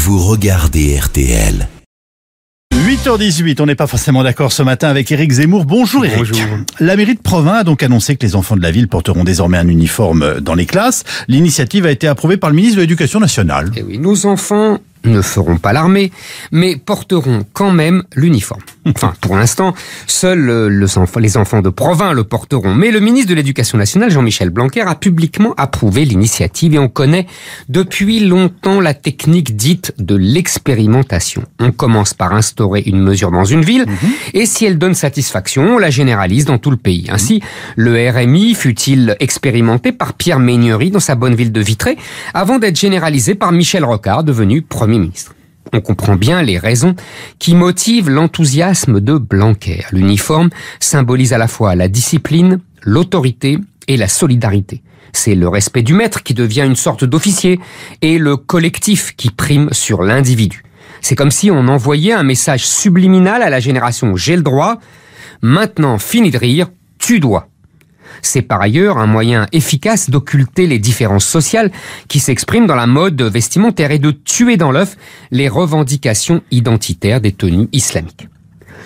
vous regardez RTL. 8h18, on n'est pas forcément d'accord ce matin avec Éric Zemmour. Bonjour Éric. Bonjour. La mairie de Provins a donc annoncé que les enfants de la ville porteront désormais un uniforme dans les classes. L'initiative a été approuvée par le ministre de l'Éducation nationale. Eh oui, nos enfants ne feront pas l'armée, mais porteront quand même l'uniforme. Enfin, pour l'instant, seuls les enfants de Provins le porteront. Mais le ministre de l'Éducation nationale, Jean-Michel Blanquer, a publiquement approuvé l'initiative et on connaît depuis longtemps la technique dite de l'expérimentation. On commence par instaurer une mesure dans une ville et si elle donne satisfaction, on la généralise dans tout le pays. Ainsi, le RMI fut-il expérimenté par Pierre Ményery dans sa bonne ville de Vitré avant d'être généralisé par Michel Rocard, devenu Premier ministre. On comprend bien les raisons qui motivent l'enthousiasme de Blanquer. L'uniforme symbolise à la fois la discipline, l'autorité et la solidarité. C'est le respect du maître qui devient une sorte d'officier et le collectif qui prime sur l'individu. C'est comme si on envoyait un message subliminal à la génération « j'ai le droit », maintenant fini de rire, tu dois. C'est par ailleurs un moyen efficace d'occulter les différences sociales qui s'expriment dans la mode vestimentaire et de tuer dans l'œuf les revendications identitaires des tenues islamiques.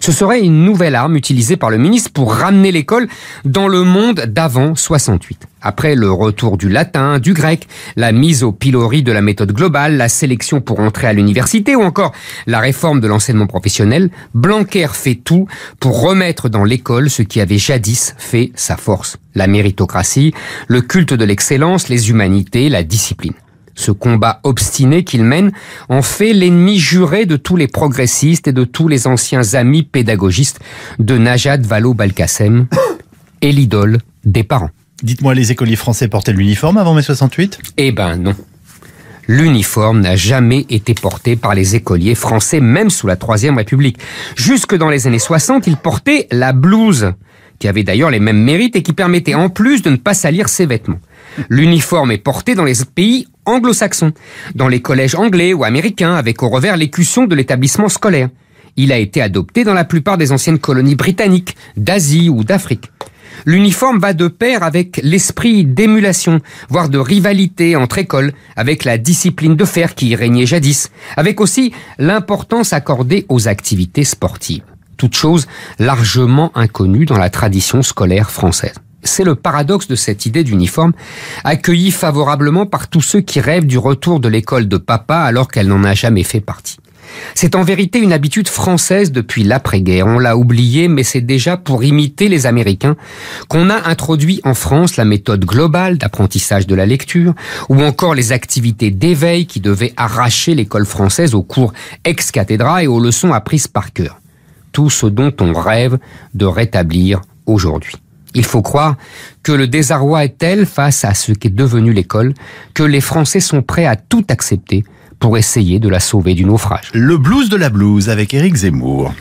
Ce serait une nouvelle arme utilisée par le ministre pour ramener l'école dans le monde d'avant 68. Après le retour du latin, du grec, la mise au pilori de la méthode globale, la sélection pour entrer à l'université ou encore la réforme de l'enseignement professionnel, Blanquer fait tout pour remettre dans l'école ce qui avait jadis fait sa force. La méritocratie, le culte de l'excellence, les humanités, la discipline. Ce combat obstiné qu'il mène en fait l'ennemi juré de tous les progressistes et de tous les anciens amis pédagogistes de Najat Vallaud-Belkacem et l'idole des parents. Dites-moi, les écoliers français portaient l'uniforme avant mai 68 ? Eh ben non. L'uniforme n'a jamais été porté par les écoliers français, même sous la Troisième République. Jusque dans les années 60, ils portaient la blouse, qui avait d'ailleurs les mêmes mérites et qui permettait en plus de ne pas salir ses vêtements. L'uniforme est porté dans les pays anglo-saxons, dans les collèges anglais ou américains, avec au revers l'écusson de l'établissement scolaire. Il a été adopté dans la plupart des anciennes colonies britanniques, d'Asie ou d'Afrique. L'uniforme va de pair avec l'esprit d'émulation, voire de rivalité entre écoles, avec la discipline de fer qui y régnait jadis, avec aussi l'importance accordée aux activités sportives. Toute chose largement inconnue dans la tradition scolaire française. C'est le paradoxe de cette idée d'uniforme, accueillie favorablement par tous ceux qui rêvent du retour de l'école de papa alors qu'elle n'en a jamais fait partie. C'est en vérité une habitude française depuis l'après-guerre. On l'a oublié, mais c'est déjà pour imiter les Américains qu'on a introduit en France la méthode globale d'apprentissage de la lecture, ou encore les activités d'éveil qui devaient arracher l'école française aux cours ex cathedra et aux leçons apprises par cœur. Tout ce dont on rêve de rétablir aujourd'hui. Il faut croire que le désarroi est tel face à ce qu'est devenu l'école que les Français sont prêts à tout accepter pour essayer de la sauver du naufrage. Le blues de la blouse avec Éric Zemmour.